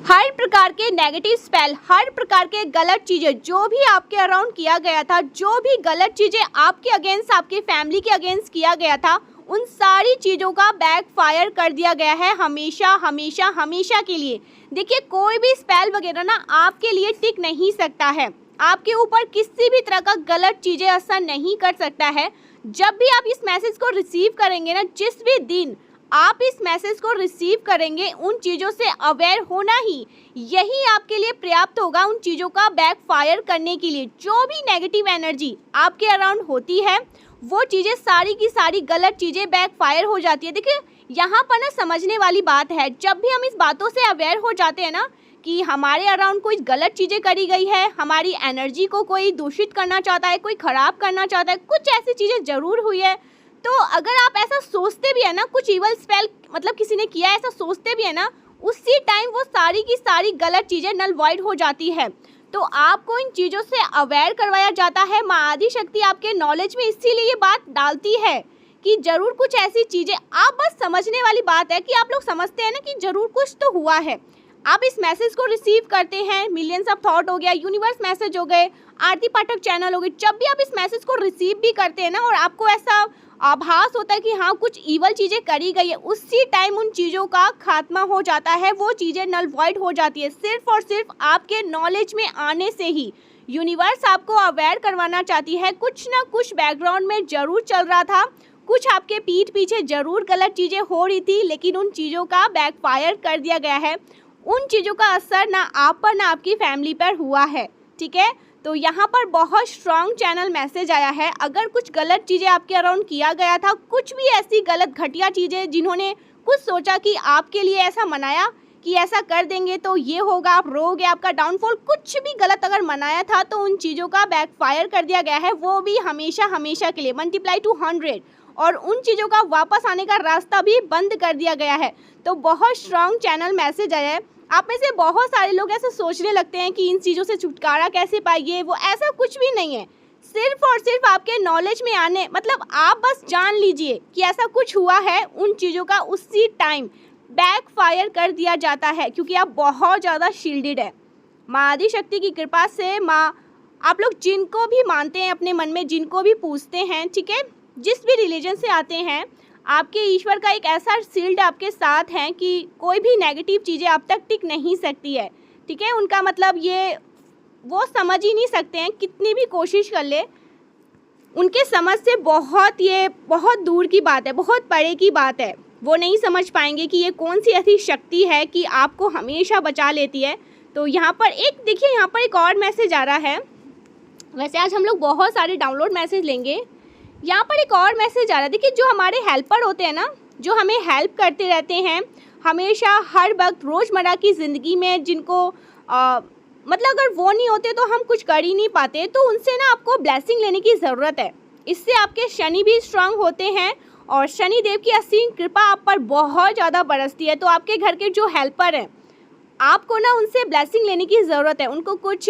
हर प्रकार के negative spell, हर प्रकार के गलत चीज़ें जो भी आपके अराउंड किया गया था, जो भी गलत चीज़ें आपके अगेंस्ट, आपके फैमिली के अगेंस्ट किया गया था, उन सारी चीज़ों का बैक फायर कर दिया गया है हमेशा हमेशा हमेशा के लिए। देखिए, कोई भी स्पेल वगैरह ना आपके लिए टिक नहीं सकता है, आपके ऊपर किसी भी तरह का गलत चीज़ें असर नहीं कर सकता है। जब भी आप इस मैसेज को रिसीव करेंगे ना, जिस भी दिन आप इस मैसेज को रिसीव करेंगे, उन चीज़ों से अवेयर होना ही यही आपके लिए पर्याप्त होगा उन चीज़ों का बैक फायर करने के लिए। जो भी नेगेटिव एनर्जी आपके अराउंड होती है, वो चीज़ें सारी की सारी गलत चीज़ें बैक फायर हो जाती है। देखिए, यहाँ पर ना समझने वाली बात है, जब भी हम इस बातों से अवेयर हो जाते हैं ना कि हमारे अराउंड कोई गलत चीज़ें करी गई है, हमारी एनर्जी को कोई दूषित करना चाहता है, कोई ख़राब करना चाहता है, कुछ ऐसी चीज़ें ज़रूर हुई है, तो अगर आप ऐसा सोचते भी है ना, कुछ इवल स्पेल मतलब किसी ने किया, ऐसा सोचते भी है ना, उसी टाइम वो सारी की सारी गलत चीज़ें नल वॉइड हो जाती है। तो आपको इन चीज़ों से अवेयर करवाया जाता है। माँ आदि शक्ति आपके नॉलेज में इसीलिए ये बात डालती है कि ज़रूर कुछ ऐसी चीज़ें, आप बस समझने वाली बात है कि आप लोग समझते हैं ना कि ज़रूर कुछ तो हुआ है। आप इस मैसेज को रिसीव करते हैं, मिलियंस ऑफ थॉट हो गया, यूनिवर्स मैसेज हो गए, आरती पाठक चैनल हो गए, जब भी आप इस मैसेज को रिसीव भी करते हैं ना और आपको ऐसा आभास होता है कि हाँ कुछ ईवल चीज़ें करी गई है, उसी टाइम उन चीज़ों का खात्मा हो जाता है, वो चीज़ें नल वॉइड हो जाती है। सिर्फ और सिर्फ आपके नॉलेज में आने से ही यूनिवर्स आपको अवेयर करवाना चाहती है। कुछ ना कुछ बैकग्राउंड में ज़रूर चल रहा था, कुछ आपके पीठ पीछे ज़रूर गलत चीज़ें हो रही थी, लेकिन उन चीज़ों का बैकफायर कर दिया गया है। उन चीज़ों का असर ना आप पर ना आपकी फैमिली पर हुआ है। ठीक है, तो यहाँ पर बहुत स्ट्रॉन्ग चैनल मैसेज आया है। अगर कुछ गलत चीज़ें आपके अराउंड किया गया था, कुछ भी ऐसी गलत घटिया चीज़ें जिन्होंने कुछ सोचा कि आपके लिए ऐसा मनाया कि ऐसा कर देंगे तो ये होगा, आप रोगे, आपका डाउनफॉल, कुछ भी गलत अगर मनाया था, तो उन चीज़ों का बैकफायर कर दिया गया है, वो भी हमेशा हमेशा के लिए, मल्टीप्लाई टू 100, और उन चीज़ों का वापस आने का रास्ता भी बंद कर दिया गया है। तो बहुत स्ट्रॉन्ग चैनल मैसेज आया है। आप में से बहुत सारे लोग ऐसे सोचने लगते हैं कि इन चीज़ों से छुटकारा कैसे पाइए, वो ऐसा कुछ भी नहीं है। सिर्फ और सिर्फ आपके नॉलेज में आने, मतलब आप बस जान लीजिए कि ऐसा कुछ हुआ है, उन चीज़ों का उसी टाइम बैक फायर कर दिया जाता है, क्योंकि आप बहुत ज़्यादा शील्डेड है माँ आदि शक्ति की कृपा से। माँ, आप लोग जिनको भी मानते हैं अपने मन में, जिनको भी पूछते हैं, ठीक है, जिस भी रिलीजन से आते हैं, आपके ईश्वर का एक ऐसा शील्ड आपके साथ है कि कोई भी नेगेटिव चीज़ें आप तक टिक नहीं सकती है। ठीक है, उनका मतलब ये वो समझ ही नहीं सकते हैं, कितनी भी कोशिश कर ले, उनके समझ से बहुत दूर की बात है, बहुत परे की बात है। वो नहीं समझ पाएंगे कि ये कौन सी ऐसी शक्ति है कि आपको हमेशा बचा लेती है। तो यहाँ पर एक देखिए, यहाँ पर एक और मैसेज आ रहा है। वैसे आज हम लोग बहुत सारे डाउनलोड मैसेज लेंगे। यहाँ पर एक और मैसेज आ रहा है। देखिए, जो हमारे हेल्पर होते हैं ना, जो हमें हेल्प करते रहते हैं हमेशा, हर वक्त, रोज़मर्रा की ज़िंदगी में, जिनको मतलब अगर वो नहीं होते तो हम कुछ कर ही नहीं पाते, तो उनसे ना आपको ब्लेसिंग लेने की ज़रूरत है। इससे आपके शनि भी स्ट्रांग होते हैं और शनि देव की असीम कृपा आप पर बहुत ज़्यादा बरसती है। तो आपके घर के जो हेल्पर हैं, आपको ना उनसे ब्लेसिंग लेने की ज़रूरत है। उनको कुछ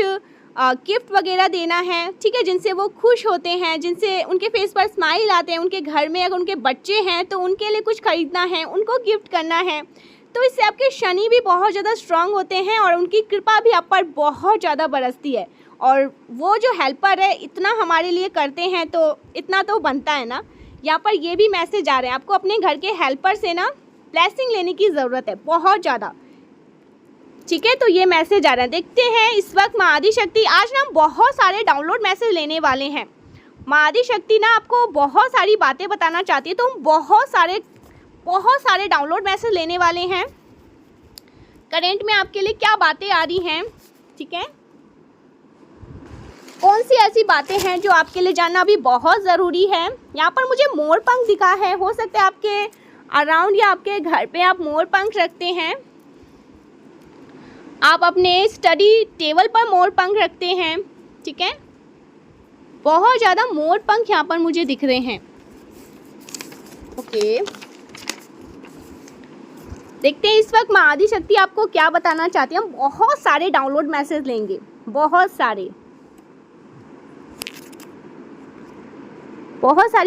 गिफ्ट वगैरह देना है, ठीक है, जिनसे वो खुश होते हैं, जिनसे उनके फेस पर स्माइल आते हैं। उनके घर में अगर उनके बच्चे हैं तो उनके लिए कुछ ख़रीदना है, उनको गिफ्ट करना है। तो इससे आपके शनि भी बहुत ज़्यादा स्ट्रांग होते हैं और उनकी कृपा भी आप पर बहुत ज़्यादा बरसती है। और वो जो हेल्पर है, इतना हमारे लिए करते हैं तो इतना तो बनता है ना। यहाँ पर ये भी मैसेज आ रहे हैं, आपको अपने घर के हेल्पर से ना ब्लेसिंग लेने की ज़रूरत है, बहुत ज़्यादा। ठीक है, तो ये मैसेज आ रहा है। देखते हैं इस वक्त माँ आदि शक्ति, आज ना हम बहुत सारे डाउनलोड मैसेज लेने वाले हैं। माँ आदि शक्ति ना आपको बहुत सारी बातें बताना चाहती है, तो हम बहुत सारे डाउनलोड मैसेज लेने वाले हैं। करेंट में आपके लिए क्या बातें आ रही हैं, ठीक है, कौन सी ऐसी बातें हैं जो आपके लिए जानना अभी बहुत ज़रूरी है। यहाँ पर मुझे मोर पंख दिखा है, हो सकता है आपके अराउंड या आपके घर पे आप मोर पंख रखते हैं, आप अपने स्टडी टेबल पर मोर पंख रखते हैं। ठीक है, बहुत ज़्यादा मोर पंख यहाँ पर मुझे दिख रहे हैं। ओके, देखते हैं इस वक्त माँ आदि शक्ति आपको क्या बताना चाहती है। हम बहुत सारे डाउनलोड मैसेज लेंगे, बहुत सारी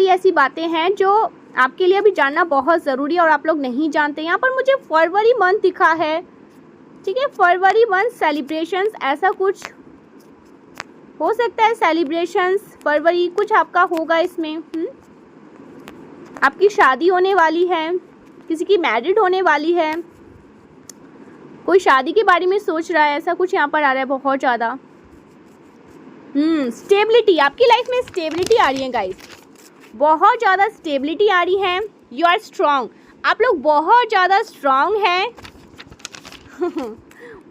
ऐसी बातें हैं जो आपके लिए अभी जानना बहुत ज़रूरी है और आप लोग नहीं जानते। यहाँ पर मुझे फरवरी मंथ दिखा है, ठीक है। फरवरी 1 सेलिब्रेशंस, ऐसा कुछ हो सकता है। सेलिब्रेशंस फरवरी कुछ आपका होगा इसमें। आपकी शादी होने वाली है, किसी की मैरिड होने वाली है, कोई शादी के बारे में सोच रहा है, ऐसा कुछ यहाँ पर आ रहा है बहुत ज़्यादा। स्टेबिलिटी, आपकी लाइफ में स्टेबिलिटी आ रही है गाइस, बहुत ज़्यादा स्टेबिलिटी आ रही है। यू आर स्ट्रॉन्ग, आप लोग बहुत ज़्यादा स्ट्रॉन्ग हैं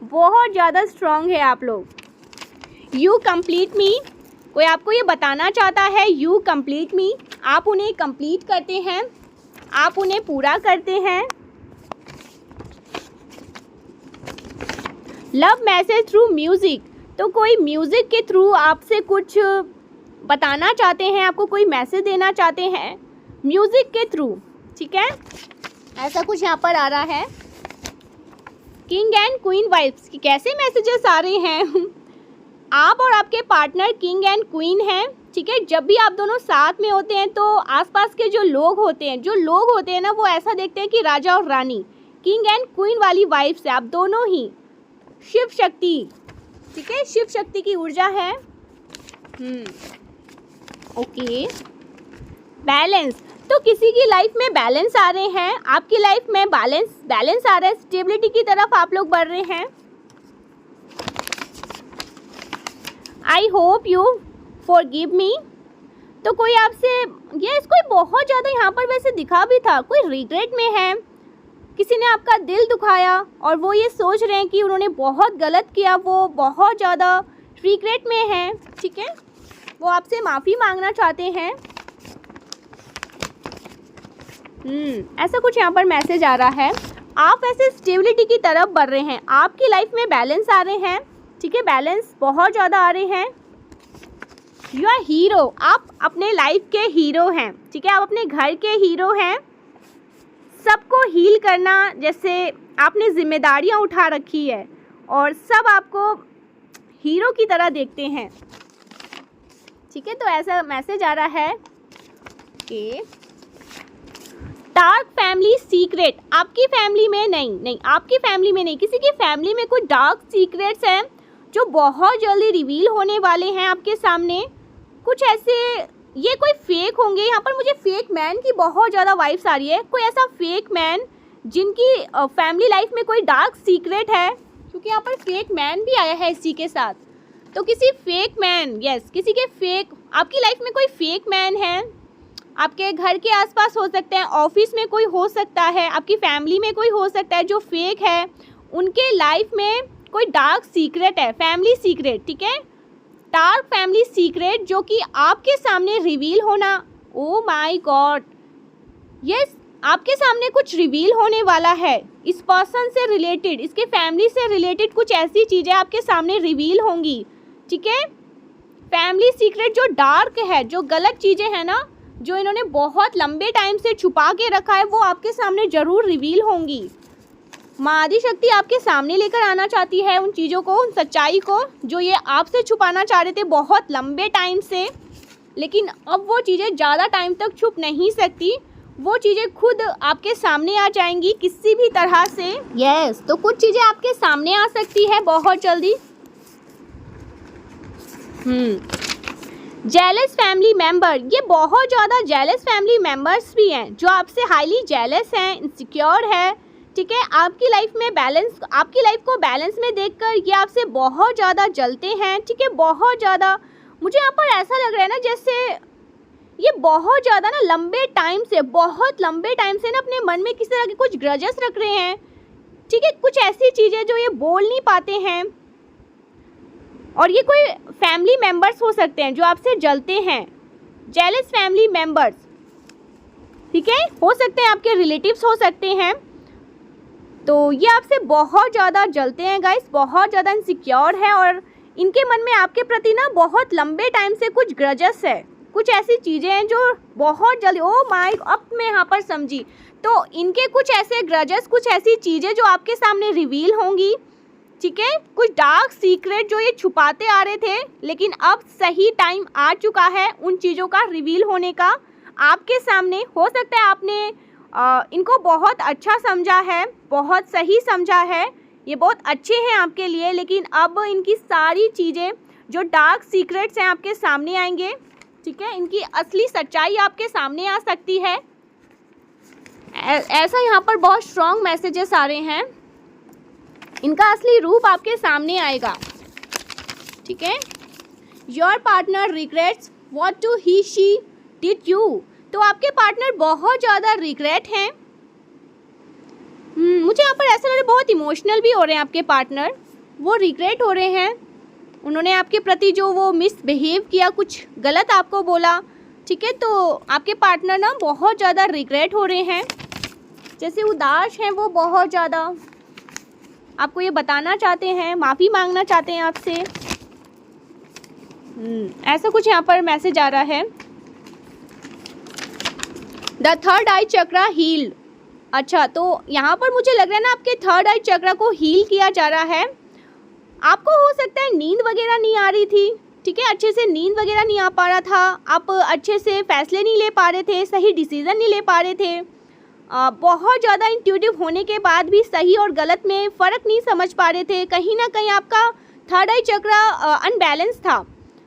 बहुत ज़्यादा स्ट्रॉन्ग है आप लोग। यू कंप्लीट मी, कोई आपको ये बताना चाहता है यू कंप्लीट मी, आप उन्हें कंप्लीट करते हैं, आप उन्हें पूरा करते हैं। लव मैसेज थ्रू म्यूज़िक, तो कोई म्यूज़िक के थ्रू आपसे कुछ बताना चाहते हैं, आपको कोई मैसेज देना चाहते हैं म्यूज़िक के थ्रू, ठीक है। ऐसा कुछ यहाँ पर आ रहा है। किंग एंड क्वीन वाइब्स की कैसे मैसेजेस आ रहे हैं आप और आपके पार्टनर किंग एंड क्वीन हैं, ठीक है। जब भी आप दोनों साथ में होते हैं तो आसपास के जो लोग होते हैं ना, वो ऐसा देखते हैं कि राजा और रानी, किंग एंड क्वीन वाली वाइब्स है आप दोनों ही। शिव शक्ति, ठीक है, शिव शक्ति की ऊर्जा है। ओके। बैलेंस, तो किसी की लाइफ में बैलेंस आ रहे हैं, आपकी लाइफ में बैलेंस आ रहा है, स्टेबिलिटी की तरफ आप लोग बढ़ रहे हैं। I hope you forgive me, तो कोई आपसे कोई बहुत ज़्यादा यहाँ पर वैसे दिखा भी था, कोई रिग्रेट में है, किसी ने आपका दिल दुखाया और वो ये सोच रहे हैं कि उन्होंने बहुत गलत किया, वो बहुत ज़्यादा रिग्रेट में हैं, ठीक है, वो आपसे माफ़ी मांगना चाहते हैं। ऐसा कुछ यहाँ पर मैसेज आ रहा है। आप ऐसे स्टेबिलिटी की तरफ बढ़ रहे हैं, आपकी लाइफ में बैलेंस आ रहे हैं, ठीक है, बैलेंस बहुत ज़्यादा आ रहे हैं। यू आर हीरो, आप अपने लाइफ के हीरो हैं, ठीक है, आप अपने घर के हीरो हैं। सबको हील करना, जैसे आपने जिम्मेदारियां उठा रखी है और सब आपको हीरो की तरह देखते हैं, ठीक है। तो ऐसा मैसेज आ रहा है कि डार्क फैमिली सीक्रेट, आपकी फैमिली में नहीं, आपकी फैमिली में नहीं, किसी की फैमिली में कुछ डार्क सीक्रेट्स हैं जो बहुत जल्दी रिवील होने वाले हैं आपके सामने। कुछ ऐसे, ये कोई फेक होंगे, यहाँ पर मुझे फेक मैन की बहुत ज़्यादा वाइब्स आ रही है। कोई ऐसा फेक मैन जिनकी फैमिली लाइफ में कोई डार्क सीक्रेट है, क्योंकि यहाँ पर फेक मैन भी आया है इसी के साथ। तो किसी फेक मैन, किसी के फेक, आपकी लाइफ में कोई फेक मैन है, आपके घर के आसपास हो सकते हैं, ऑफिस में कोई हो सकता है, आपकी फैमिली में कोई हो सकता है जो फेक है, उनके लाइफ में कोई डार्क सीक्रेट है, फैमिली सीक्रेट, ठीक है, डार्क फैमिली सीक्रेट जो कि आपके सामने रिवील होना। ओ माय गॉड, यस, आपके सामने कुछ रिवील होने वाला है। इस पर्सन से रिलेटेड, इसके फैमिली से रिलेटेड कुछ ऐसी चीज़ें आपके सामने रिवील होंगी, ठीक है। फैमिली सीक्रेट जो डार्क है, जो गलत चीज़ें हैं ना, जो इन्होंने बहुत लंबे टाइम से छुपा के रखा है, वो आपके सामने ज़रूर रिवील होंगी। माँ आदि शक्ति आपके सामने लेकर आना चाहती है उन चीज़ों को, उन सच्चाई को जो ये आपसे छुपाना चाह रहे थे बहुत लंबे टाइम से, लेकिन अब वो चीज़ें ज़्यादा टाइम तक छुप नहीं सकती, वो चीज़ें खुद आपके सामने आ जाएंगी किसी भी तरह से। यस, तो कुछ चीज़ें आपके सामने आ सकती है बहुत जल्दी। जेलस फैमिली मेम्बर, ये बहुत ज़्यादा जेलस फैमिली मेम्बर्स भी हैं जो आपसे हाईली जेलस हैं, इनसिक्योर है, ठीक है। आपकी लाइफ में बैलेंस, आपकी लाइफ को बैलेंस में देखकर ये आपसे बहुत ज़्यादा जलते हैं, ठीक है, बहुत ज़्यादा। मुझे यहाँ पर ऐसा लग रहा है ना जैसे ये बहुत ज़्यादा ना लंबे टाइम से, बहुत लंबे टाइम से ना अपने मन में किसी तरह के कुछ ग्रजेस रख रहे हैं, ठीक है, कुछ ऐसी चीज़ें जो ये बोल नहीं पाते हैं। और ये कोई फैमिली मेम्बर्स हो सकते हैं जो आपसे जलते हैं, जेलस फैमिली मेम्बर्स, ठीक है, हो सकते हैं आपके रिलेटिव्स हो सकते हैं। तो ये आपसे बहुत ज़्यादा जलते हैं गाइस, बहुत ज़्यादा इनसिक्योर है और इनके मन में आपके प्रति ना बहुत लंबे टाइम से कुछ ग्रजेस है, कुछ ऐसी चीज़ें हैं जो बहुत जल्दी, ओ माय, अब मैं यहाँ पर समझी, तो इनके कुछ ऐसे ग्रजेस, कुछ ऐसी चीज़ें जो आपके सामने रिवील होंगी, ठीक है, कुछ डार्क सीक्रेट जो ये छुपाते आ रहे थे, लेकिन अब सही टाइम आ चुका है उन चीज़ों का रिवील होने का आपके सामने। हो सकता है आपने इनको बहुत अच्छा समझा है, बहुत सही समझा है, ये बहुत अच्छे हैं आपके लिए, लेकिन अब इनकी सारी चीज़ें जो डार्क सीक्रेट्स हैं आपके सामने आएंगे, ठीक है। इनकी असली सच्चाई आपके सामने आ सकती है, ऐसा यहाँ पर बहुत स्ट्रॉन्ग मैसेजेस आ रहे हैं। इनका असली रूप आपके सामने आएगा, ठीक है। Your partner regrets what to he she did you. तो आपके पार्टनर बहुत ज़्यादा रिग्रेट हैं। मुझे यहाँ पर ऐसा लग रहा है बहुत इमोशनल भी हो रहे हैं आपके पार्टनर, वो रिग्रेट हो रहे हैं। उन्होंने आपके प्रति जो वो मिसबिहेव किया, कुछ गलत आपको बोला, ठीक है, तो आपके पार्टनर ना बहुत ज़्यादा रिग्रेट हो रहे हैं, जैसे उदास हैं वो बहुत ज़्यादा, आपको ये बताना चाहते हैं, माफ़ी मांगना चाहते हैं आपसे। ऐसा कुछ यहाँ पर मैसेज आ रहा है। The third eye chakra heal. अच्छा, तो यहाँ पर मुझे लग रहा है ना आपके थर्ड आई चक्रा को हील किया जा रहा है। आपको हो सकता है नींद वगैरह नहीं आ रही थी, ठीक है, अच्छे से नींद वगैरह नहीं आ पा रहा था, आप अच्छे से फैसले नहीं ले पा रहे थे, सही डिसीज़न नहीं ले पा रहे थे, बहुत ज़्यादा इंट्यूटिव होने के बाद भी सही और गलत में फ़र्क नहीं समझ पा रहे थे। कहीं ना कहीं आपका थर्ड आई चक्रा अनबैलेंस था,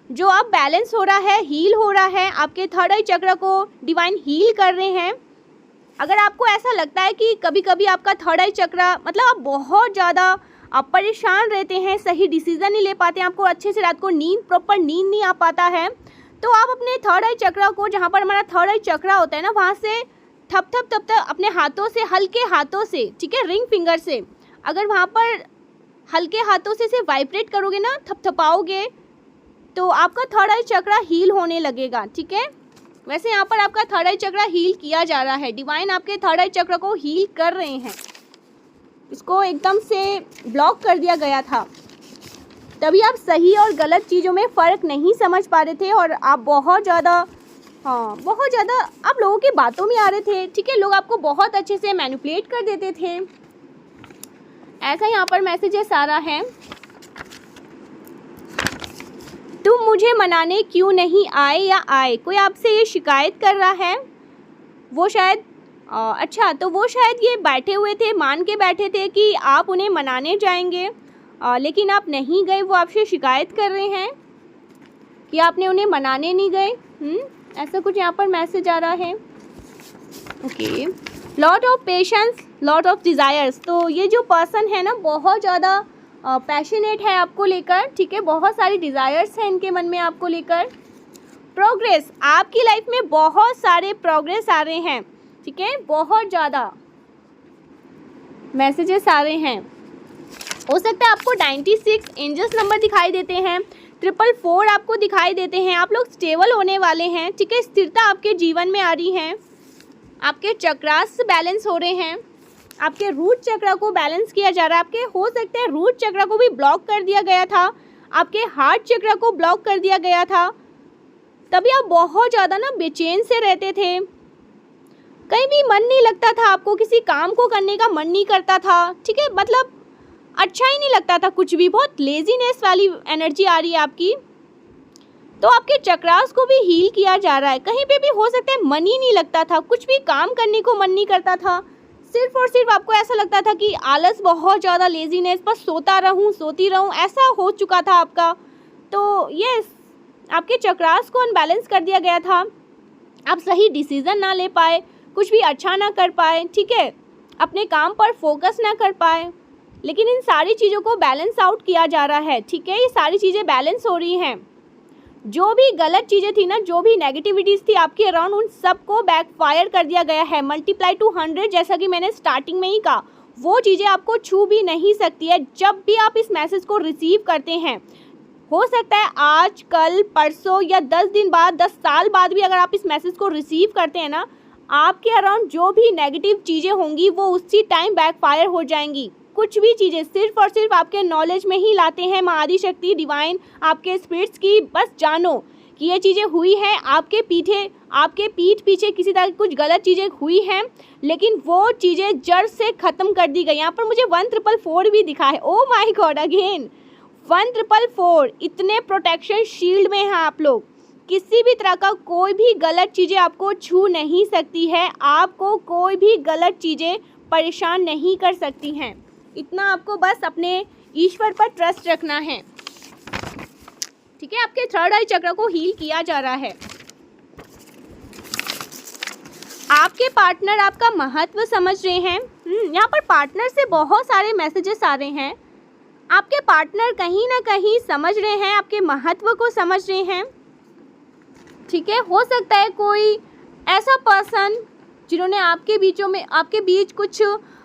जो अब बैलेंस हो रहा है, हील हो रहा है। आपके थर्ड आई चक्र को डिवाइन हील कर रहे हैं। अगर आपको ऐसा लगता है कि कभी कभी आपका थर्ड आई चक्र मतलब आप बहुत ज़्यादा परेशान रहते हैं, सही डिसीज़न नहीं ले पाते हैं, आपको अच्छे से रात को प्रॉपर नींद नहीं आ पाता है, तो आप अपने थर्ड आई चक्र को, जहाँ पर हमारा थर्ड आई चक्र होता है ना, वहाँ से थप अपने हाथों से, हल्के हाथों से, ठीक है, रिंग फिंगर से, अगर वहाँ पर हल्के हाथों से वाइब्रेट करोगे ना, थपथपाओगे, तो आपका थर्ड आई चक्र हील होने लगेगा, ठीक है। वैसे यहाँ पर आपका थर्ड आई चक्र हील किया जा रहा है, डिवाइन आपके थर्ड आई चक्र को हील कर रहे हैं। इसको एकदम से ब्लॉक कर दिया गया था, तभी आप सही और गलत चीज़ों में फ़र्क नहीं समझ पा रहे थे, और आप बहुत ज़्यादा आप लोगों की बातों में आ रहे थे, ठीक है। लोग आपको बहुत अच्छे से मैनिपुलेट कर देते थे, ऐसा यहाँ पर मैसेजेस आ रहा है। तुम मुझे मनाने क्यों नहीं आए या आए, कोई आपसे ये शिकायत कर रहा है। वो शायद अच्छा, तो वो शायद ये बैठे हुए थे, मान के बैठे थे कि आप उन्हें मनाने जाएंगे, लेकिन आप नहीं गए। वो आपसे शिकायत कर रहे हैं कि आपने उन्हें मनाने नहीं गए। ऐसा कुछ यहाँ पर मैसेज आ रहा है। Okay, lot of patience, lot of desires. तो ये जो पर्सन है ना, बहुत ज़्यादा पैशनेट है आपको लेकर, ठीक है, बहुत सारी डिज़ायर्स हैं इनके मन में आपको लेकर। प्रोग्रेस, आपकी लाइफ में बहुत सारे प्रोग्रेस आ रहे हैं, ठीक है, बहुत ज़्यादा मैसेजेस आ रहे हैं। हो सकता है आपको 96 एंजल्स नंबर दिखाई देते हैं, 444 आपको दिखाई देते हैं। आप लोग स्टेबल होने वाले हैं, ठीक है, स्थिरता आपके जीवन में आ रही है, आपके चक्रास बैलेंस हो रहे हैं, आपके रूट चक्र को बैलेंस किया जा रहा है। आपके हो सकते हैं रूट चक्र को भी ब्लॉक कर दिया गया था, आपके हार्ट चक्र को ब्लॉक कर दिया गया था, तभी आप बहुत ज़्यादा ना बेचैन से रहते थे, कहीं भी मन नहीं लगता था, आपको किसी काम को करने का मन नहीं करता था, ठीक है, मतलब अच्छा ही नहीं लगता था कुछ भी, बहुत लेजीनेस वाली एनर्जी आ रही है आपकी। तो आपके चक्रास को भी हील किया जा रहा है। कहीं पे भी हो सकता है मन ही नहीं लगता था, कुछ भी काम करने को मन नहीं करता था, सिर्फ और सिर्फ आपको ऐसा लगता था कि आलस, बहुत ज़्यादा लेजीनेस, बस सोता रहूं, सोती रहूं, ऐसा हो चुका था आपका। तो ये आपके चक्रास को अनबैलेंस कर दिया गया था, आप सही डिसीज़न ना ले पाए, कुछ भी अच्छा ना कर पाए, ठीक है, अपने काम पर फोकस ना कर पाए, लेकिन इन सारी चीज़ों को बैलेंस आउट किया जा रहा है, ठीक है, ये सारी चीज़ें बैलेंस हो रही हैं। जो भी गलत चीज़ें थी ना, जो भी नेगेटिविटीज़ थी आपके अराउंड, उन सबको बैकफायर कर दिया गया है, मल्टीप्लाई टू 100, जैसा कि मैंने स्टार्टिंग में ही कहा। वो चीज़ें आपको छू भी नहीं सकती है। जब भी आप इस मैसेज को रिसीव करते हैं, हो सकता है आज, कल, परसों या 10 दिन बाद, 10 साल बाद भी अगर आप इस मैसेज को रिसीव करते हैं ना, आपके अराउंड जो भी नेगेटिव चीज़ें होंगी वो उसी टाइम बैकफायर हो जाएंगी। कुछ भी चीज़ें सिर्फ और सिर्फ आपके नॉलेज में ही लाते हैं माँ आदि शक्ति, डिवाइन, आपके स्पिरिट्स की। बस जानो कि ये चीज़ें हुई हैं, आपके पीठ पीछे किसी तरह की कुछ गलत चीज़ें हुई हैं, लेकिन वो चीज़ें जड़ से ख़त्म कर दी गई। यहाँ पर मुझे 1444 भी दिखा है। Oh my God, again 1444। इतने प्रोटेक्शन शील्ड में हैं आप लोग, किसी भी तरह का कोई भी गलत चीज़ें आपको छू नहीं सकती है, आपको कोई भी गलत चीज़ें परेशान नहीं कर सकती हैं। इतना आपको बस अपने ईश्वर पर ट्रस्ट रखना है। ठीक है, आपके थर्ड आई चक्र को हील किया जा रहा है। आपके पार्टनर आपका महत्व समझ रहे हैं। यहाँ पर पार्टनर से बहुत सारे मैसेजेस आ रहे हैं। आपके पार्टनर कहीं ना कहीं समझ रहे हैं, आपके महत्व को समझ रहे हैं। ठीक है, हो सकता है कोई ऐसा पर्सन जिन्होंने आपके बीच कुछ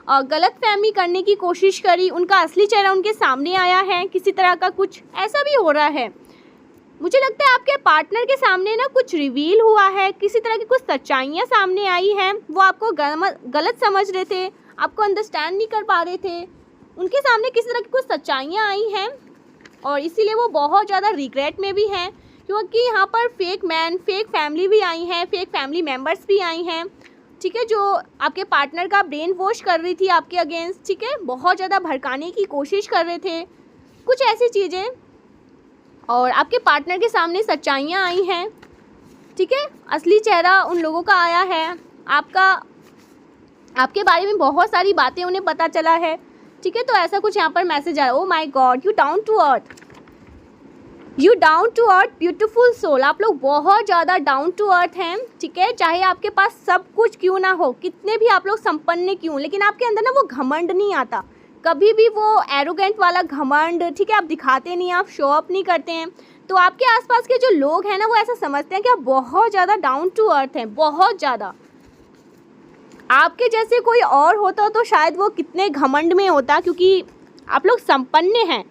गलतफहमी करने की कोशिश करी, उनका असली चेहरा उनके सामने आया है, किसी तरह का कुछ ऐसा भी हो रहा है। मुझे लगता है आपके पार्टनर के सामने ना कुछ रिवील हुआ है, किसी तरह की कुछ सच्चाइयाँ सामने आई हैं। वो आपको गलत समझ रहे थे, आपको अंडरस्टैंड नहीं कर पा रहे थे। उनके सामने किसी तरह की कुछ सच्चाइयाँ आई हैं और इसीलिए वो बहुत ज़्यादा रिग्रेट में भी हैं, क्योंकि यहाँ पर फेक फैमिली भी आई हैं, फेक फैमिली मेम्बर्स भी आई हैं। ठीक है, जो आपके पार्टनर का ब्रेन वॉश कर रही थी आपके अगेंस्ट। ठीक है, बहुत ज़्यादा भड़काने की कोशिश कर रहे थे, कुछ ऐसी चीज़ें, और आपके पार्टनर के सामने सच्चाइयाँ आई हैं। ठीक है, असली चेहरा उन लोगों का आया है, आपके बारे में बहुत सारी बातें उन्हें पता चला है। ठीक है, तो ऐसा कुछ यहाँ पर मैसेज आ रहा है। Oh my god, you down to earth beautiful soul. आप लोग बहुत ज़्यादा डाउन टू अर्थ हैं। ठीक है, चाहे आपके पास सब कुछ क्यों ना हो, कितने भी आप लोग संपन्न क्यों, लेकिन आपके अंदर ना वो घमंड नहीं आता कभी भी, वो एरोगेंट वाला घमंड। ठीक है, आप दिखाते नहीं, आप शो अप नहीं करते हैं। तो आपके आसपास के जो लोग हैं ना, वो ऐसा समझते हैं कि आप बहुत ज़्यादा डाउन टू अर्थ हैं, बहुत ज़्यादा। आपके जैसे कोई और होता तो शायद वो कितने घमंड में होता, क्योंकि आप लोग संपन्न हैं,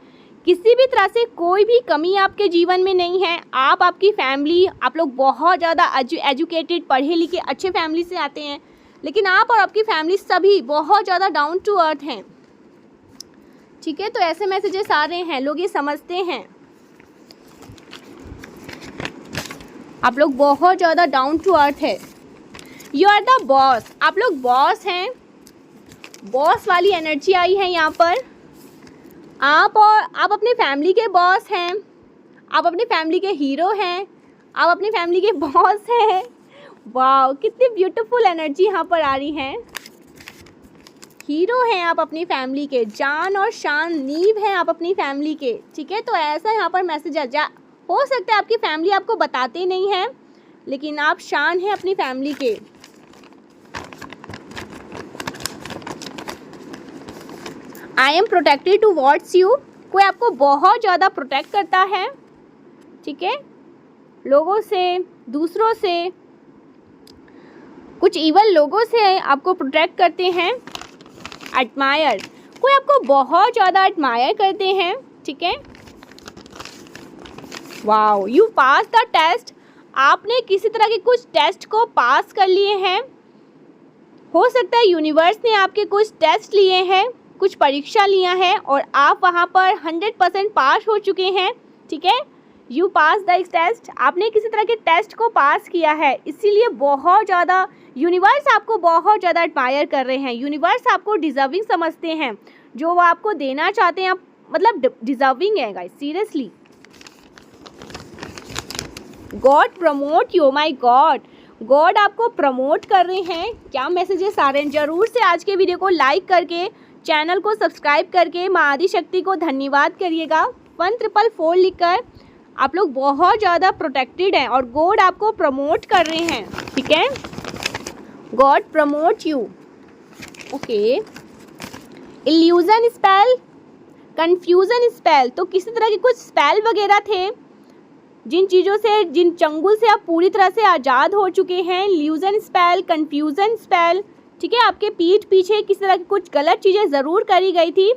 किसी भी तरह से कोई भी कमी आपके जीवन में नहीं है। आपकी फैमिली, आप लोग बहुत ज़्यादा एजुकेटेड, पढ़े लिखे, अच्छे फैमिली से आते हैं, लेकिन आप और आपकी फैमिली सभी बहुत ज़्यादा डाउन टू अर्थ हैं। ठीक है, तो ऐसे मैसेजेस आ रहे हैं, लोग ये समझते हैं आप लोग बहुत ज़्यादा डाउन टू अर्थ है। यू आर द बॉस, आप लोग बॉस हैं, बॉस वाली एनर्जी आई है यहाँ पर। आप अपनी फैमिली के बॉस हैं, आप अपनी फैमिली के हीरो हैं, आप अपनी फैमिली के बॉस हैं। वाह, कितनी ब्यूटीफुल एनर्जी यहाँ पर आ रही है। हीरो हैं आप अपनी फैमिली के, जान और शान, नींव हैं आप अपनी फैमिली के। ठीक है, तो ऐसा यहाँ पर मैसेज हो सकता है आपकी फैमिली आपको बताते नहीं है, लेकिन आप शान हैं अपनी फैमिली के। I am protected to what's you, कोई आपको बहुत ज़्यादा प्रोटेक्ट करता है। ठीक है, लोगों से, दूसरों से, कुछ इवल लोगों से आपको प्रोटेक्ट करते हैं। एडमायर, कोई आपको बहुत ज़्यादा एडमायर करते हैं। ठीक है, wow, you pass the test, आपने किसी तरह के कुछ टेस्ट को पास कर लिए हैं। हो सकता है यूनिवर्स ने आपके कुछ टेस्ट लिए हैं, कुछ परीक्षा लिया है और आप वहाँ पर 100% पास हो चुके हैं। ठीक है, यू पास द टेस्ट, आपने किसी तरह के टेस्ट को पास किया है, इसीलिए बहुत ज़्यादा यूनिवर्स आपको बहुत ज़्यादा एडमायर कर रहे हैं। यूनिवर्स आपको डिज़र्विंग समझते हैं, जो वो आपको देना चाहते हैं, मतलब डिज़र्विंग है guys, seriously. God promote you, my God, God आपको प्रमोट कर रहे हैं। क्या मैसेजेस आ रहे हैं? ज़रूर से आज के वीडियो को लाइक करके, चैनल को सब्सक्राइब करके माँ आदिशक्ति को धन्यवाद करिएगा। 1444 लिखकर आप लोग बहुत ज़्यादा प्रोटेक्टेड हैं और गॉड आपको प्रमोट कर रहे हैं। ठीक है, God promote you. Okay, illusion spell, confusion spell, तो किसी तरह के कुछ स्पेल वगैरह थे, जिन चीज़ों से, जिन चंगुल से आप पूरी तरह से आज़ाद हो चुके हैं। Illusion spell, confusion spell. ठीक है, आपके पीठ पीछे किसी तरह की कुछ गलत चीज़ें ज़रूर करी गई थी,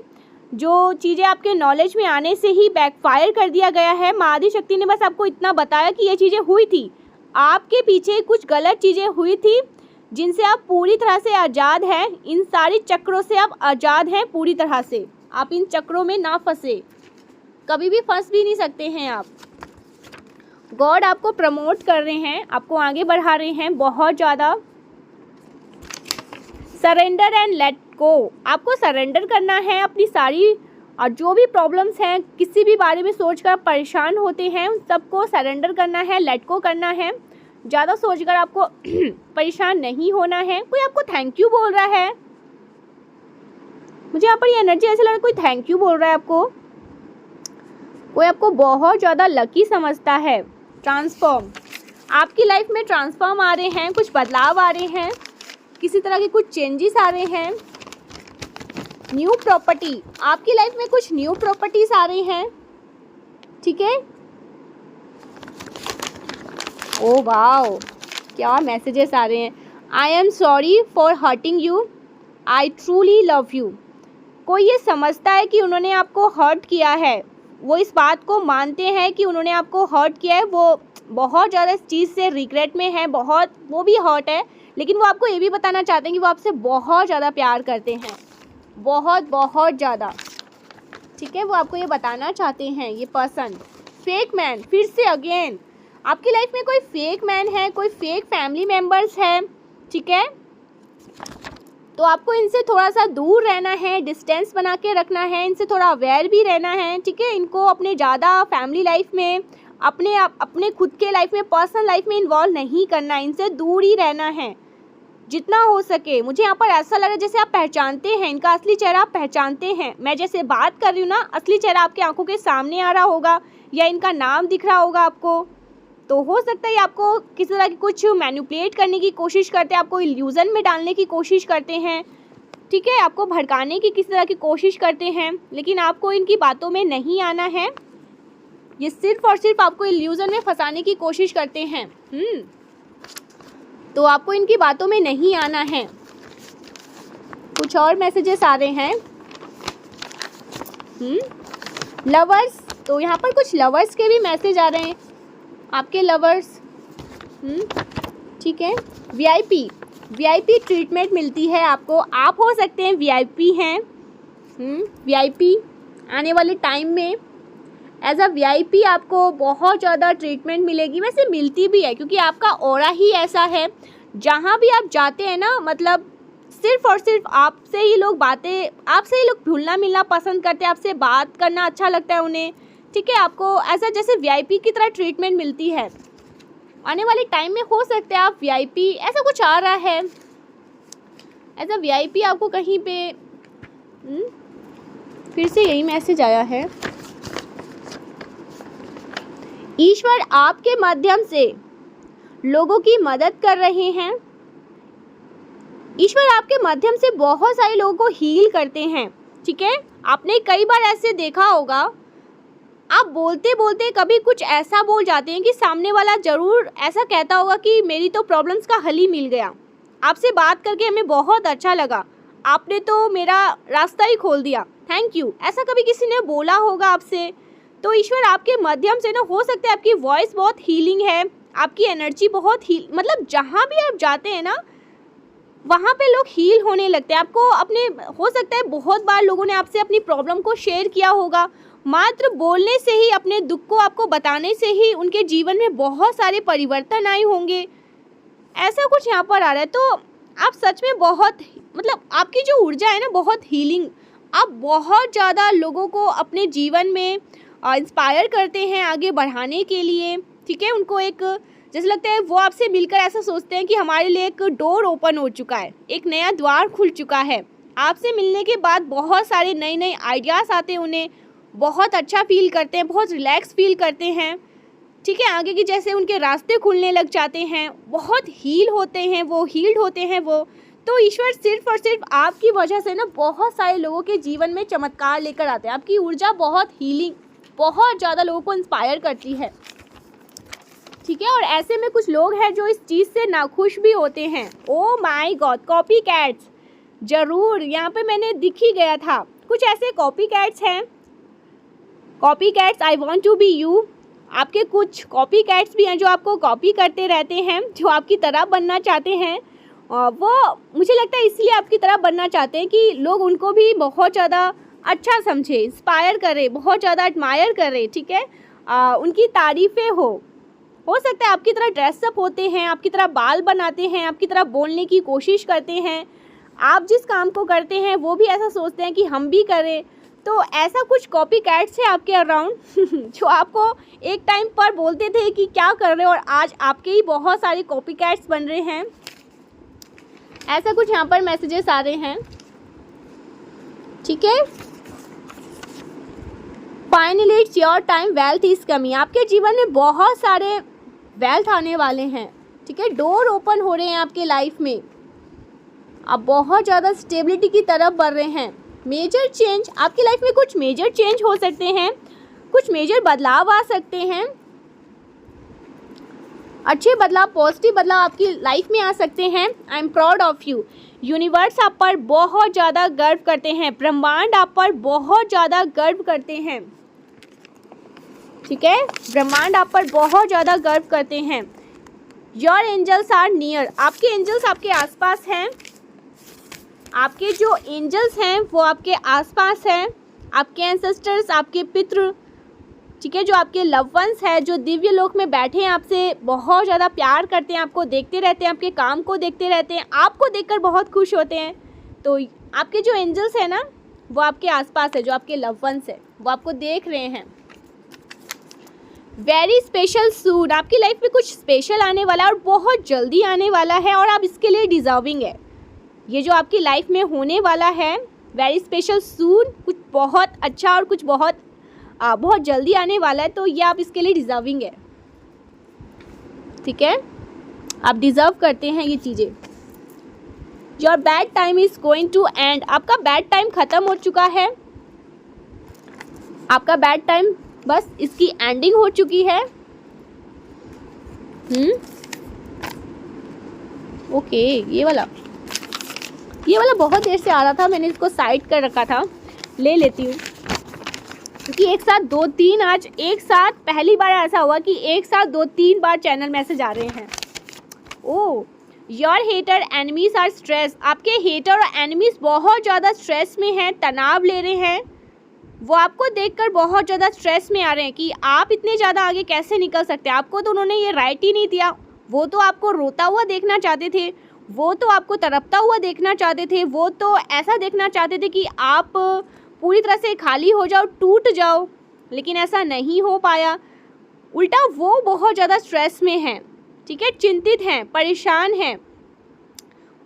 जो चीज़ें आपके नॉलेज में आने से ही बैकफायर कर दिया गया है। माँ आदिशक्ति ने बस आपको इतना बताया कि ये चीज़ें हुई थी, आपके पीछे कुछ गलत चीज़ें हुई थी, जिनसे आप पूरी तरह से आज़ाद हैं। इन सारी चक्रों से आप आज़ाद हैं पूरी तरह से, आप इन चक्रों में ना फंसे, कभी भी फंस भी नहीं सकते हैं आप। गॉड आपको प्रमोट कर रहे हैं, आपको आगे बढ़ा रहे हैं बहुत ज़्यादा। सरेंडर एंड लेट गो, आपको सरेंडर करना है अपनी सारी, और जो भी प्रॉब्लम्स हैं, किसी भी बारे में सोचकर परेशान होते हैं, उन सबको सरेंडर करना है, लेट गो करना है। ज़्यादा सोचकर आपको परेशान नहीं होना है। कोई आपको थैंक यू बोल रहा है, मुझे यहाँ पर ये एनर्जी ऐसे लग रहा है कोई थैंक यू बोल रहा है आपको, कोई आपको बहुत ज़्यादा लकी समझता है। ट्रांसफॉर्म, आपकी लाइफ में ट्रांसफॉर्म आ रहे हैं, कुछ बदलाव आ रहे हैं, किसी तरह के कुछ चेंजेस आ रहे हैं। न्यू प्रॉपर्टी, आपकी लाइफ में कुछ न्यू प्रॉपर्टीज आ रही हैं, ठीक है। ओ वाओ, क्या मैसेजेस आ रहे हैं। I am sorry for hurting you, I truly love you. कोई ये समझता है कि उन्होंने आपको हर्ट किया है, वो इस बात को मानते हैं कि उन्होंने आपको हर्ट किया है, वो बहुत ज़्यादा इस चीज़ से रिग्रेट में है, बहुत वो भी हर्ट है, लेकिन वो आपको ये भी बताना चाहते हैं कि वो आपसे बहुत ज़्यादा प्यार करते हैं, बहुत ज़्यादा, ठीक है। वो आपको ये बताना चाहते हैं ये पर्सन। फेक मैन, फिर से अगेन आपकी लाइफ में कोई फेक मैन है, कोई फेक फैमिली मेम्बर्स है, ठीक है। तो आपको इनसे थोड़ा सा दूर रहना है, डिस्टेंस बना के रखना है, इनसे थोड़ा अवेयर भी रहना है, ठीक है। इनको अपने ज़्यादा फैमिली लाइफ में, अपने खुद के लाइफ में, पर्सनल लाइफ में इन्वॉल्व नहीं करना है, इनसे दूर ही रहना है जितना हो सके। मुझे यहाँ पर ऐसा लग रहा है जैसे आप पहचानते हैं, इनका असली चेहरा आप पहचानते हैं। मैं जैसे बात कर रही हूँ ना, असली चेहरा आपकी आंखों के सामने आ रहा होगा या इनका नाम दिख रहा होगा आपको। तो हो सकता है आपको किसी तरह की कुछ मैनिपुलेट करने की कोशिश करते हैं, आपको इल्यूज़न में डालने की कोशिश करते हैं, ठीक है, आपको भड़काने की किसी तरह की कोशिश करते हैं, लेकिन आपको इनकी बातों में नहीं आना है। ये सिर्फ और सिर्फ आपको इल्यूज़न में फंसाने की कोशिश करते हैं। तो आपको इनकी बातों में नहीं आना है। कुछ और मैसेजेस आ रहे हैं। लवर्स, तो यहाँ पर कुछ लवर्स के भी मैसेज आ रहे हैं, आपके लवर्स, ठीक है। वीआईपी ट्रीटमेंट मिलती है आपको, आप हो सकते हैं वीआईपी हैं, वीआईपी आने वाले टाइम में एज अ वीआईपी आपको बहुत ज़्यादा ट्रीटमेंट मिलेगी। वैसे मिलती भी है क्योंकि आपका ऑरा ही ऐसा है, जहाँ भी आप जाते हैं ना, मतलब सिर्फ और सिर्फ आपसे ही लोग घुलना मिलना पसंद करते हैं, आपसे बात करना अच्छा लगता है उन्हें, ठीक है। आपको ऐसा जैसे वीआईपी की तरह ट्रीटमेंट मिलती है। आने वाले टाइम में हो सकता है आप वीआईपी, ऐसा कुछ आ रहा है एज अ वीआईपी आपको कहीं पे। फिर से यही मैसेज आया है। ईश्वर आपके माध्यम से लोगों की मदद कर रहे हैं। ईश्वर आपके माध्यम से बहुत सारे लोगों को हील करते हैं, ठीक है। आपने कई बार ऐसे देखा होगा, आप बोलते बोलते कभी कुछ ऐसा बोल जाते हैं कि सामने वाला ज़रूर ऐसा कहता होगा कि मेरी तो प्रॉब्लम्स का हल ही मिल गया, आपसे बात करके हमें बहुत अच्छा लगा, आपने तो मेरा रास्ता ही खोल दिया, थैंक यू, ऐसा कभी किसी ने बोला होगा आपसे। तो ईश्वर आपके माध्यम से ना, हो सकता है आपकी वॉइस बहुत हीलिंग है, आपकी एनर्जी बहुत मतलब जहाँ भी आप जाते हैं ना, वहाँ पे लोग हील होने लगते हैं। आपको अपने, हो सकता है बहुत बार लोगों ने आपसे अपनी प्रॉब्लम को शेयर किया होगा, मात्र बोलने से ही, अपने दुख को आपको बताने से ही उनके जीवन में बहुत सारे परिवर्तन आए होंगे, ऐसा कुछ यहाँ पर आ रहा है। तो आप सच में बहुत, मतलब आपकी जो ऊर्जा है ना, बहुत हीलिंग, आप बहुत ज़्यादा लोगों को अपने जीवन में इंस्पायर करते हैं आगे बढ़ाने के लिए, ठीक है। उनको एक जैसे लगता है वो आपसे मिलकर ऐसा सोचते हैं कि हमारे लिए एक डोर ओपन हो चुका है, एक नया द्वार खुल चुका है। आपसे मिलने के बाद बहुत सारे नए नए आइडियाज़ आते हैं, उन्हें बहुत अच्छा फील करते हैं, बहुत रिलैक्स फील करते हैं, ठीक है। आगे की जैसे उनके रास्ते खुलने लग जाते हैं, बहुत हील होते हैं वो, हील्ड होते हैं वो। तो ईश्वर सिर्फ और सिर्फ आपकी वजह से ना बहुत सारे लोगों के जीवन में चमत्कार लेकर आते हैं। आपकी ऊर्जा बहुत हीलिंग, बहुत ज़्यादा लोगों को इंस्पायर करती है, ठीक है। और ऐसे में कुछ लोग हैं जो इस चीज़ से नाखुश भी होते हैं। ओ माय गॉड, कॉपी कैट्स, ज़रूर यहाँ पे मैंने दिख ही गया था, कुछ ऐसे कॉपी कैट्स हैं। Copy cats, I want to be you. आपके कुछ कॉपी कैट्स भी हैं जो आपको कॉपी करते रहते हैं, जो आपकी तरह बनना चाहते हैं। वो मुझे लगता है इसलिए आपकी तरह बनना चाहते हैं कि लोग उनको भी बहुत ज़्यादा अच्छा समझे, इंस्पायर करे, बहुत ज़्यादा एडमायर करे, ठीक है, उनकी तारीफ़ें हो सकता है आपकी तरह ड्रेसअप होते हैं, आपकी तरह बाल बनाते हैं, आपकी तरह बोलने की कोशिश करते हैं, आप जिस काम को करते हैं वो भी ऐसा सोचते हैं कि हम भी करें। तो ऐसा कुछ कॉपी कैट्स है आपके अराउंड जो आपको एक टाइम पर बोलते थे कि क्या कर रहे हो, और आज आपके ही बहुत सारे कॉपी कैट्स बन रहे हैं। ऐसा कुछ यहाँ पर मैसेजेस आ रहे हैं। ठीक है। Finally it's your time, wealth is coming. आपके जीवन में बहुत सारे वेल्थ आने वाले हैं, ठीक है। डोर ओपन हो रहे हैं आपके लाइफ में, आप बहुत ज़्यादा स्टेबिलिटी की तरफ बढ़ रहे हैं। मेजर चेंज, आपकी लाइफ में कुछ मेजर चेंज हो सकते हैं, कुछ मेजर बदलाव आ सकते हैं, अच्छे बदलाव, पॉजिटिव बदलाव आपकी लाइफ में आ सकते हैं। I am proud of you. Universe आप पर बहुत ज़्यादा गर्व करते हैं, ब्रह्मांड आप पर बहुत ज़्यादा गर्व करते हैं, ठीक है। ब्रह्मांड आप पर बहुत ज़्यादा गर्व करते हैं। योर एंजल्स आर नियर, आपके एंजल्स आपके आसपास हैं, आपके जो एंजल्स हैं वो आपके आसपास हैं, आपके एंसेस्टर्स, आपके पितृ, ठीक है, जो आपके लव वंस हैं, जो दिव्य लोक में बैठे हैं, आपसे बहुत ज़्यादा प्यार करते हैं, आपको देखते रहते हैं, आपके काम को देखते रहते हैं, आपको देखकर बहुत खुश होते हैं। तो आपके जो एंजल्स हैं ना, वो आपके आसपास है, जो आपके लव वंस है वो आपको देख रहे हैं। वेरी स्पेशल सून, आपकी लाइफ में कुछ स्पेशल आने वाला है और बहुत जल्दी आने वाला है और आप इसके लिए डिज़र्विंग है। ये जो आपकी लाइफ में होने वाला है वेरी स्पेशल सून, कुछ बहुत अच्छा और कुछ बहुत जल्दी आने वाला है, तो ये आप इसके लिए डिज़र्विंग है, ठीक है। आप डिज़र्व करते हैं ये चीज़ें। Your bad time is going to end, आपका बैड टाइम ख़त्म हो चुका है, आपका बैड टाइम बस इसकी एंडिंग हो चुकी है। ओके, ये वाला बहुत देर से आ रहा था, मैंने इसको साइड कर रखा था, ले लेती हूँ, क्योंकि एक साथ 2-3 आज एक साथ पहली बार ऐसा हुआ कि एक साथ 2-3 बार चैनल मैसेज आ रहे हैं। Oh, your hater enemies are stress, आपके हेटर और एनिमीज बहुत ज़्यादा स्ट्रेस में हैं, तनाव ले रहे हैं, वो आपको देखकर बहुत ज़्यादा स्ट्रेस में आ रहे हैं कि आप इतने ज़्यादा आगे कैसे निकल सकते हैं। आपको तो उन्होंने ये राइट ही नहीं दिया, वो तो आपको रोता हुआ देखना चाहते थे, वो तो आपको तड़पता हुआ देखना चाहते थे, वो तो ऐसा देखना चाहते थे कि आप पूरी तरह से खाली हो जाओ, टूट जाओ, लेकिन ऐसा नहीं हो पाया। उल्टा वो बहुत ज़्यादा स्ट्रेस में हैं, ठीक है, चिंतित हैं, परेशान हैं,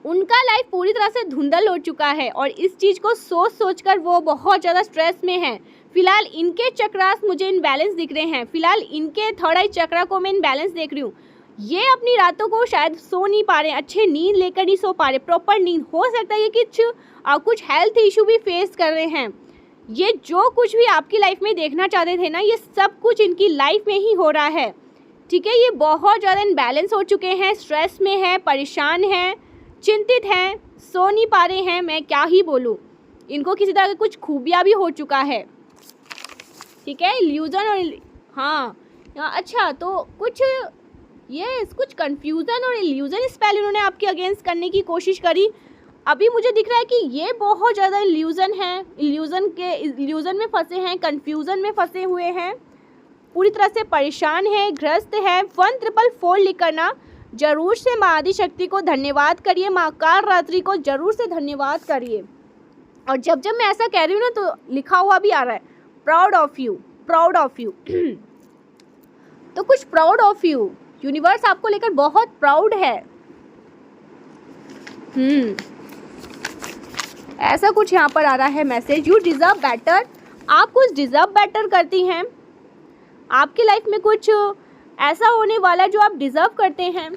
उनका लाइफ पूरी तरह से धुंधल हो चुका है और इस चीज़ को सोच कर वो बहुत ज़्यादा स्ट्रेस में हैं। फिलहाल इनके चक्रास मुझे इनबैलेंस दिख रहे हैं, फिलहाल इनके थर्ड आई चक्रा को मैं इनबैलेंस देख रही हूँ। ये अपनी रातों को शायद सो नहीं पा रहे, अच्छे नींद लेकर नहीं सो पा रहे, प्रॉपर नींद, हो सकता है ये कुछ हेल्थ इशू भी फेस कर रहे हैं। ये जो कुछ भी आपकी लाइफ में देखना चाहते थे ना, ये सब कुछ इनकी लाइफ में ही हो रहा है, ठीक है। ये बहुत ज़्यादा इनबैलेंस हो चुके हैं, स्ट्रेस में हैं, परेशान हैं, चिंतित हैं, सो नहीं पा रहे हैं, मैं क्या ही बोलूँ। इनको किसी तरह का कुछ खूबियाँ भी हो चुका है, ठीक है, इल्यूजन और हाँ अच्छा, तो कुछ कन्फ्यूज़न और इल्यूजन स्पेल इन्होंने आपके अगेंस्ट करने की कोशिश करी। अभी मुझे दिख रहा है कि ये बहुत ज़्यादा इल्यूजन है, इल्यूजन में फंसे हैं, कन्फ्यूज़न में फंसे हुए हैं, पूरी तरह से परेशान है, ग्रस्त है। 1444 लिख करना, जरूर से माँ आदि शक्ति को धन्यवाद करिए, माँ काल रात्रि को जरूर से धन्यवाद करिए। और जब मैं ऐसा कह रही हूँ ना, तो लिखा हुआ भी आ रहा है proud of you, proud of you. तो कुछ प्राउड ऑफ यू, यूनिवर्स आपको लेकर बहुत प्राउड है। ऐसा कुछ यहाँ पर आ रहा है मैसेज, यू डिज़र्व बेटर, आप कुछ डिज़र्व बेटर करती हैं, आपकी लाइफ में कुछ ऐसा होने वाला जो आप डिज़र्व करते हैं।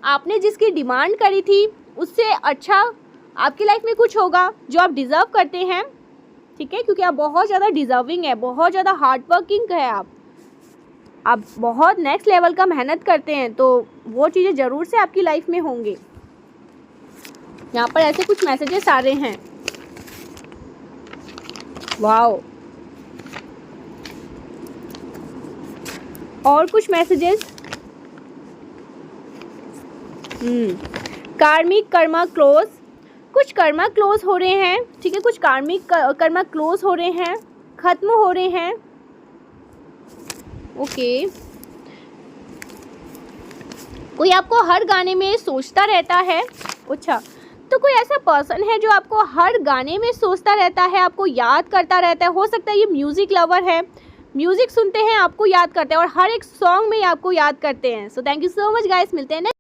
आपने जिसकी डिमांड करी थी उससे अच्छा आपकी लाइफ में कुछ होगा जो आप डिज़र्व करते हैं, ठीक है, क्योंकि आप बहुत ज़्यादा डिज़र्विंग है, बहुत ज़्यादा हार्ड वर्किंग है, आप बहुत नेक्स्ट लेवल का मेहनत करते हैं, तो वो चीज़ें ज़रूर से आपकी लाइफ में होंगी। यहाँ पर ऐसे कुछ मैसेजेस आ रहे हैं, वाओ। और कुछ मैसेजेस, कार्मिक कर्मा क्लोज, कुछ कर्मा क्लोज हो रहे हैं, ठीक है, कुछ कार्मिक कर्मा क्लोज हो रहे हैं, खत्म हो रहे हैं, ओके। कोई आपको हर गाने में सोचता रहता है, अच्छा, तो कोई ऐसा पर्सन है जो आपको हर गाने में सोचता रहता है, आपको याद करता रहता है। हो सकता है ये म्यूज़िक लवर है, म्यूज़िक सुनते हैं, आपको याद करते हैं और हर एक सॉन्ग में आपको याद करते हैं। So thank you so much guys, मिलते हैं।